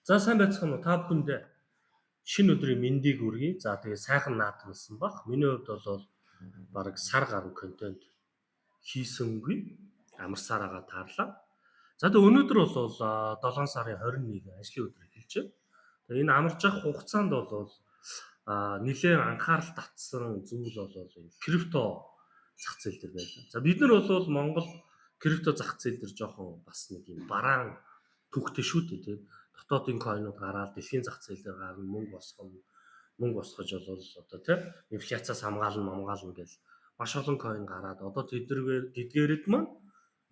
За сайн байцгаана уу? Та бүхэндээ шинэ өдрийн мэндийг хүргэе. За тэгээ сайхан наадмалсан баг. Миний хувьд бол баг сар гаруй контент хийсэнгүй. Амар сараагаа таарлаа. За тэгээ өнөөдөр бол 7 сарын 21 ажлын өдөр эхэлж байна. Тэгээ энэ амарч явах хугацаанд бол нэлээд анхаарал татсан зүйл бол энэ крипто зах зээл дээр байлаа. За бид нар бол Монгол крипто зах зээл дээр жоохон бас нэг юм бараан түүхтэй шүү дээ тийм. Дотоодын койнууд гараад дэлхийн зах зээл дээр гарна мөнгө босгож бол одоо тийм инфляцаас хамгаална гэж маш олон койн гараад одоо тэдгээрээд маань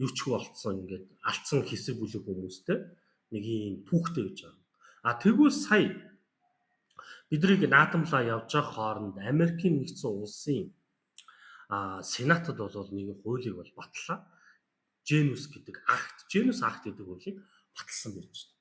юу ч болцсон ингээд алдсан хэсэг бүлэг хүмүүстэй нэг юм түүхтэй гэж байгаа. Тэгвэл сая бидрийг наадамлаа явж байгаа хооронд Америкийн нэгдсэн улсын Сенатад бол нэг хуулийг бол батлаа. Genius Act гэдэг хуулийг баталсан байж байна.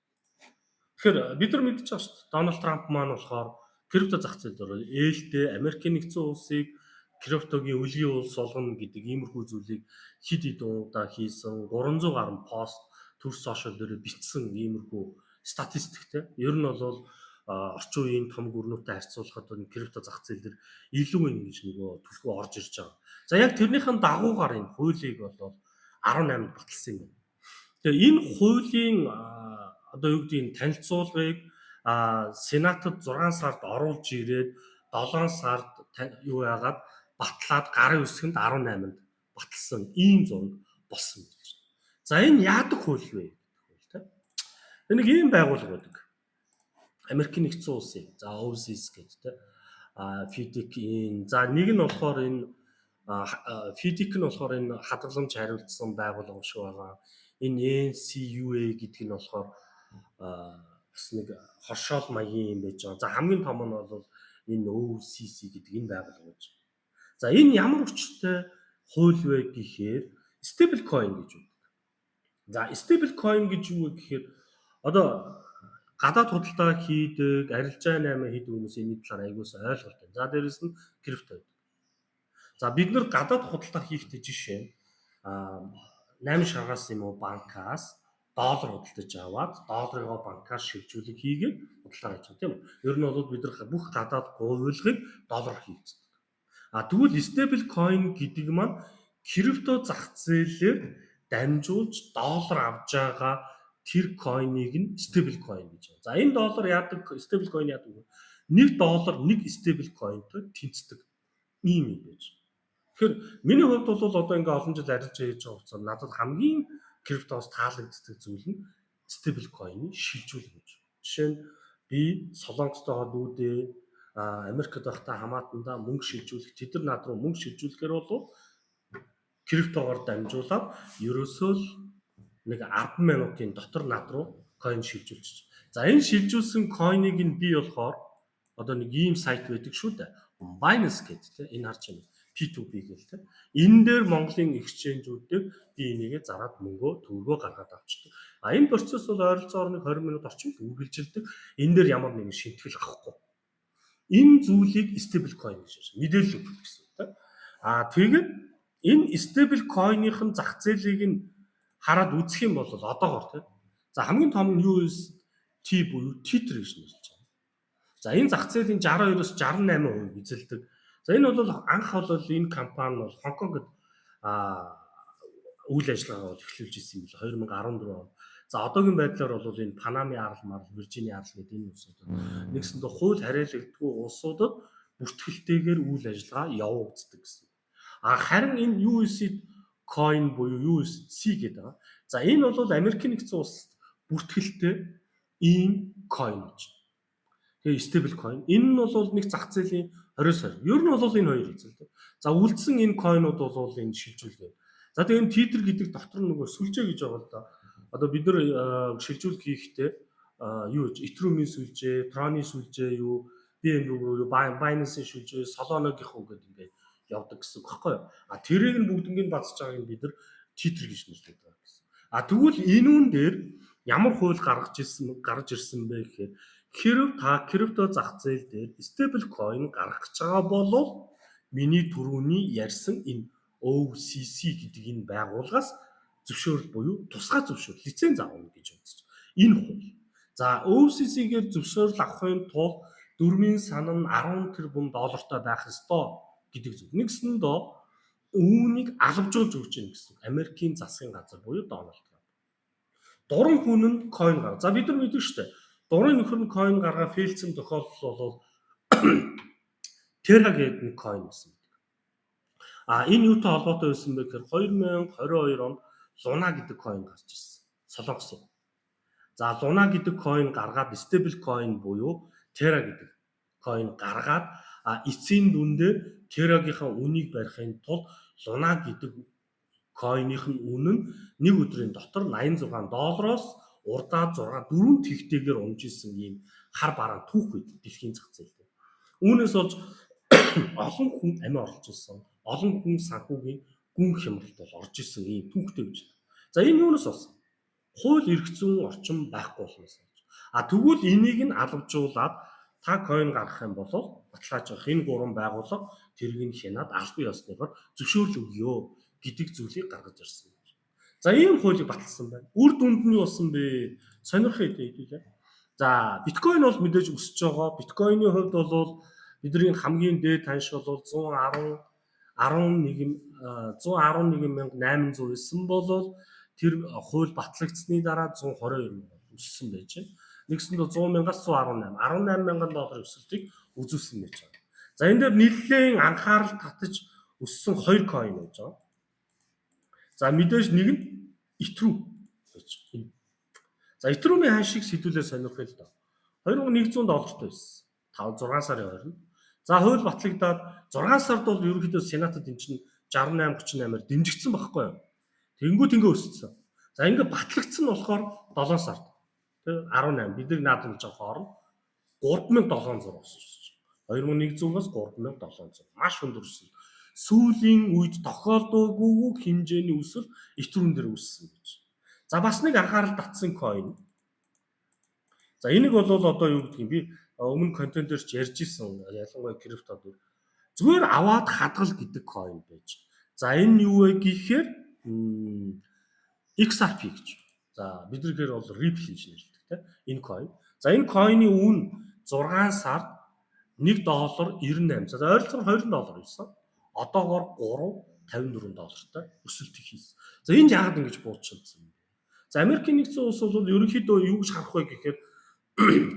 Тэгэхээр бид нар мэдчихэж байгаа шүү дээ. Дональд Трамп маань болохоор крипто зах зээл дээр ээлтэй Америкийн нэгдсэн улсыг криптогийн үлгийн улс болгоно гэдэг иймэрхүү зүйлийг хэд хэдэн удаа хийсэн 300 гаруй пост төр сошиал дээр бичсэн иймэрхүү статистиктэй. Ер нь бол орчин үеийн том гүрнүүтэй харьцуулахад энэ крипто зах зээл дээр илүү ингэж нөгөө төлхөө орж ирж байгаа. За яг тэрнийхэн дагуугаар энэ хуулийг бол 18-нд баталсан юм байна. Тэгээ энэ хуулийн одоо юу гэдэг нь танилцуулгыг Сенатад 6 сард оруулж ирээд 7 сард юу яагаад батлаад гарын үсгэнд 18-нд баталсан ийм зураг болсон гэж. За энэ яадаг хууль вэ? Нэг ийм байгууллага байдаг. Америкийн нэгдсэн улсын. За OCS гэдэг те. FDIC-ийн за нэг нь болохоор энэ FDIC нь болохоор энэ хадгаламж хариулсан байгууллага шиг байгаа. Энэ NCUA гэдэг нь болохоор бас нэг хоршоол маягийн юм байж байгаа. За хамгийн том нь бол энэ OCC гэдэг энэ байгууллага гэж. За энэ ямар хүчтэй хууль вэ гэхээр stable coin гэж үүдэг. За stable coin гэж юу вэ гэхээр одоо гадаад худалдаа хийдэг, арилжаа наймаа хийдэг хүмүүс энэ талаар аягуулсан ойлголттой. За дээрэс нь крипто. За бид нар гадаад худалдаа хийхдээ жишээ 8 шаргаас юм уу банкаас доллар худалдаж аваад долларыгоо банкаас шилжүүлэг хийгээд худалдаа хийж байгаа тийм үү. Ер нь бол бид нар бүх гадаад гуйлгыг доллараар хийгддэг. Тэгвэл stable coin гэдэг маань крипто зах зээлээр дамжуулж доллар авж байгаа тэр койныг нь stable coin гэж байна. За энэ доллар яадаг stable coin яадаг вэ? $1 1 stable coinтэй тэнцдэг ийм юм байж. Тэгэхээр миний хувьд бол одоо ингээ олон жил арилж хийж байгаа хугацаанд надад хамгийн криптоос таалагддаг зүйл нь stable coin-ы шилжүүлэх гэж. Жишээ нь би Солонгостойгоо дүүдээ Америкт байхдаа хамаатандаа мөнгө шилжүүлэх тэд нар над руу мөнгө шилжүүлэхээр бол криптогоор дамжуулаад ерөөсөө л нэг 10 минутын дотор над руу coin шилжүүлчих. За энэ шилжүүлсэн coin-ыг нь би болохоор одоо нэг ийм сайт байдаг шүү дээ. Binance гэдэг тийм энэ харж байна. P2P гэл тийм. Энэ дээр Монголын exchange-үүдээр би энийгээ зараад төгрөгөө гаргаад авчдаг. Энэ процесс бол ойролцоогоор нэг 20 минут орчим үргэлжилдэг. Энэ дээр ямар нэгэн шинтгэл авахгүй. Энэ зүйлийг stable coin гэж мэдээлэл өгөх гэсэн тийм. Тэгээд энэ stable coin-ийн зах зээлийг нь хараад үзэх юм бол одоогоор тийм. За хамгийн том нь UST буюу Tether гэж нэрлэж байгаа. За энэ зах зээлийн 62-оос 68% эзэлдэг. За энэ бол анх энэ компани бол Хонконгод үйл ажиллагаа эхлүүлж ирсэн юм билээ 2014 онд. За одоогийн байдлаар бол энэ Панамын арал, Виржиний арал гэдэг энэ улсуудад нэгсэндээ хууль хариалагддаггүй улсуудад бүртгэлтэйгээр үйл ажиллагаа явагддаг гэсэн. Харин энэ UST coin буюу USC гэдэг байгаа. За энэ бол Америкийн нэгдсэн улсад бүртгэлтэй ийм coin гэж. Тэгээ stable coin. Энэ нь бол нэг зах зээлийн 20 Ер нь бол энэ хоёр эзэлдэг. За үлдсэн энэ coin-ууд бол энэ шилжүүлгээ. За тэгээ энэ Tether гэдэг дотор нөгөө сүлжээ гэж байгаа л да. Одоо бид нар шилжүүлэг хийхдээ Ethereum-ийн сүлжээ, Tron-ийн сүлжээ Binance-ийн сүлжээ, Solana-гийнх үгээд ингээд явдаг гэсэн үг байхгүй юу? Тэрийг нь бүгднийг бацж байгааг нь бид нар Tether гэж нэрлэдэг байгаа гэсэн. Тэгвэл энүүн дээр ямар хууль гарч ирсэн бэ гэхээр хэрв та крипто зах зээл дээр stable coin гаргах гэж байгаа бол миний түрүүний ярьсан энэ OCC гэдэг энэ байгууллагаас зөвшөөрөл буюу тусгай зөвшөөрөл лиценз авах гэж үзэж. Энэ хууль. За OCC-гээр зөвшөөрөл авахын тулд дөрмийн сан нь 10 тэрбум доллартай байх ёстой гэдэг зүйл. Нэгсэндээ үүнийг алавжуулж өгч гин гэсэн. Америкийн засгийн газар буюу Дональд Трамп. Дуран хүн нь coin гаргав. За бид нар мэдэн шүү дээ. Дуран нөхөр нь coin гаргаа фейлцэн тохиолдол бол Terra гэдэг нэг coin байсан. Энэ юутай холбоотой байсан бэ гэхээр 2022 онд Luna гэдэг coin гарч ирсэн. Солонгос. За Luna гэдэг coin гаргаад stable coin буюу Terra гэдэг coin гаргаад эцсийн дүндээ Terra-гийнхаа үнийг барихын тулд Luna гэдэг coin-ийн үн нь нэг өдрийн дотор $86 урдаа 4 тэгтэйгээр унжижсэн ийм хар бараан түүх байд дэлхийн зах зээлд. Үүнээс болж олон хүн амиа орлож ирсэн. Олон хүн санхүүгийн гүн хямралд бол орж ирсэн ийм түүхтэй гэж. За энэ юунаас болсон? Хууль эрх зүйн орчин байхгүй болохоос. Тэгвэл энийг нь алавжуулаад та coin гаргах юм бол баталгааж авах энэ гурван байгууллага тэргийг хянаад албан ёсныгоор зөвшөөрөл өгөө гэдэг зүйлийг гаргаж ирсэн. За ийм хуулийг баталсан байна. Үр дүнд нь юу болсон бэ? Сонирхол хэдий. За биткойн бол мэдээж өсөж байгаа. Биткойны хувьд бол бидний хамгийн дээд таньш бол 111,809 болол тэр хууль батлагдсны дараа 122 өссөн байж байна. Нэгсэндээ 100,000-аас 118, $18,000 өсөлтийг үзүүлсэн байж байгаа. За энэ дээр нэлээд анхаарал татаж өссөн 2 coin байж байгаа. За мэдээж нэг нь Ethereum гэж байна. За Ethereum-ийн ханшийг сэдвүүлээ сонирхол л доо. $2100 байсан. 5-6 сарын ойрон. За хууль батлагдаад 6 сард бол ерөнхийдөө Сенатад энэ чинь 68-38-аар дэмжигдсэн байхгүй юу? Тэнгүүд ингээ өссөн. За ингээ батлагдсан нь болохоор 7 сард. Тэ 18 бидний наадамж байгаа хооронд 3700 өссөн. 2100-аас 3700. Маш өндөр өссөн. Сүүлийн үед тохиолдоогүй хэмжээний өсөл Ethereum дээр үүссэн гэж. За бас нэг анхаарал татсан coin. За энийг бол одоо юу гэдгийг би өмнө контент дээр ч ярьж ирсэн. Ялангуяа крипто дээр зүгээр аваад хадгал гэдэг coin байж. За энэ юу вэ гэхээр XRP гэж. За биднийгээр бол Ripple гэж нэрлэдэг тийм энэ coin. За энэ coin-ийн үн 6 сард $1.98. За ойролцоогоор $20 байсан. Одоогоор $3.54-тай өсөлт хийсэн. За энд яагаад ингэж буудчихсан юм бэ? За Америкийн нэгдсэн улс бол ерөнхийдөө юу гэж харах вэ гэхээр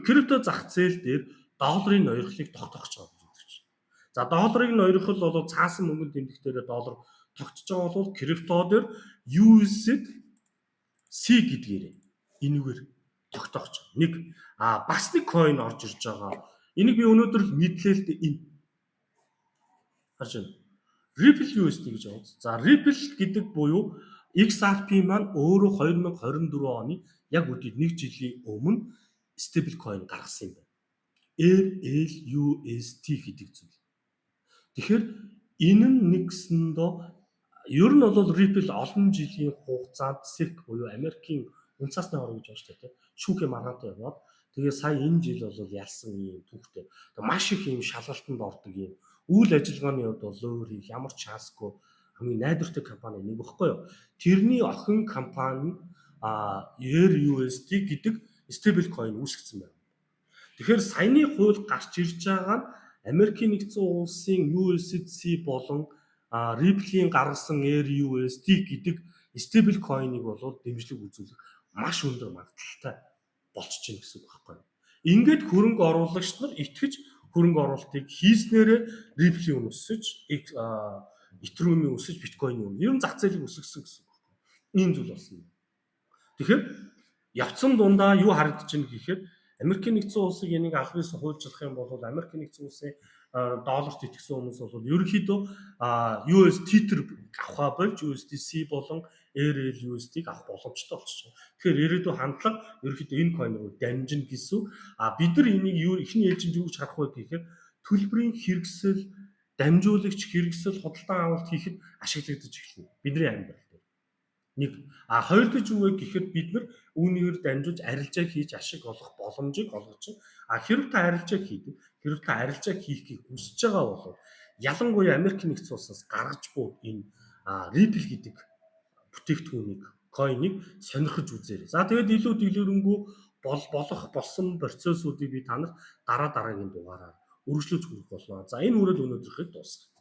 крипто зах зээл дээр долларын ноёрхлыг тогтоохч байгаа гэж. За долларын ноёрхол бол цаасан мөнгөнд тэмдэгтээр доллар тогтож байгаа бол крипто дээр USDC гэдгээр энэгээр тогтоохч. Нэг бас нэг coin орж ирж байгаа. Энийг би өнөөдөр мэдлээ л дээ энэ. Харж байна. Ripple USD гэж байна. За Ripple гэдэг буюу XRP маань өөрөө 2024 оны яг үдээд 1 жилийн өмнө stable coin гаргасан юм байна. RLUSD гэдэг зүйл. Тэгэхээр энэ нь нэгсэндээ ер нь бол Ripple олон жилийн хугацаанд SEC буюу Америкийн үнэ цасны хорог гэж байна шүү дээ. Шүүхээ маргаантай яваад тэгээ сая энэ жил бол ялсан юм түүхтэй. Маш их юм шалгалтанд ордог юм. Үйл ажиллагааны хувьд бол өөр ямар ч шансгүй хамгийн найдвартай компани нэг багхгүй юу. Тэрний охин компани RUSD гэдэг stable coin үүсгэсэн байна. Тэгэхээр саяны хууль гарч ирж байгаа нь Америкийн нэгдсэн улсын USDC болон Ripple-ийн гаргасан RUSD гэдэг stable coin-ыг бол дэмжлэг үзүүлэх маш өндөр магадлалтай болчихж байна гэсэн үг байхгүй юу. Ингээд хөрөнгө оруулагч нар итгэж хөрөнгө оруулалтыг хийснээрээ Ripple-ийн үн өсөж, Ethereum-ийн өсөж, Bitcoin-ийн үн ер нь зах зээлийг өсгсөн гэсэн үг байхгүй юу. Ийм зүйл болсон. Тэгэхээр явцсан дундаа юу харагдаж байна гэхээр Америкийн нэгдсэн улсыг энийг аль бис хуульчлах юм бол Америкийн нэгдсэн улсын долларт итгэсэн хүмүүс бол ерөнхийдөө US Tether авах болж USDC болон RLUSD-г авах боломжтой болчихсон. Тэгэхээр ирээдүйн хандлага ерөнхийдөө энэ coin руу дамжина гэсэн. Бид нар энийг ихний ээлжинд юу гэж харах вэ гэхээр төлбөрийн хэрэгсэл, дамжуулагч хэрэгсэл, худалдан авалт хийхэд ашиглагдаж эхэлнэ. Бидний амьдрал дээр. Нэг хоёр дахь юу вэ гэхээр бид нар үүнийгээр дамжуулж арилжаа хийж ашиг олох боломжийг олгож байна. Хэрвээ та арилжаа хийдэг, хэрвээ та арилжаа хийхийг хүсэж байгаа бол ялангуяа Америкийн нэгдсэн улсаас гаргаж буй энэ Ripple гэдэг бүтээгдэхүүнийг, coin-ыг сонирхож үзээрэй. За тэгээд илүү дэлгэрэнгүй болох болсон процессуудыг би танах дараагийн дугаараар үргэлжлүүлж хүргэх болно. За энэ үрэл өнөөдрийнхөө дуусгая.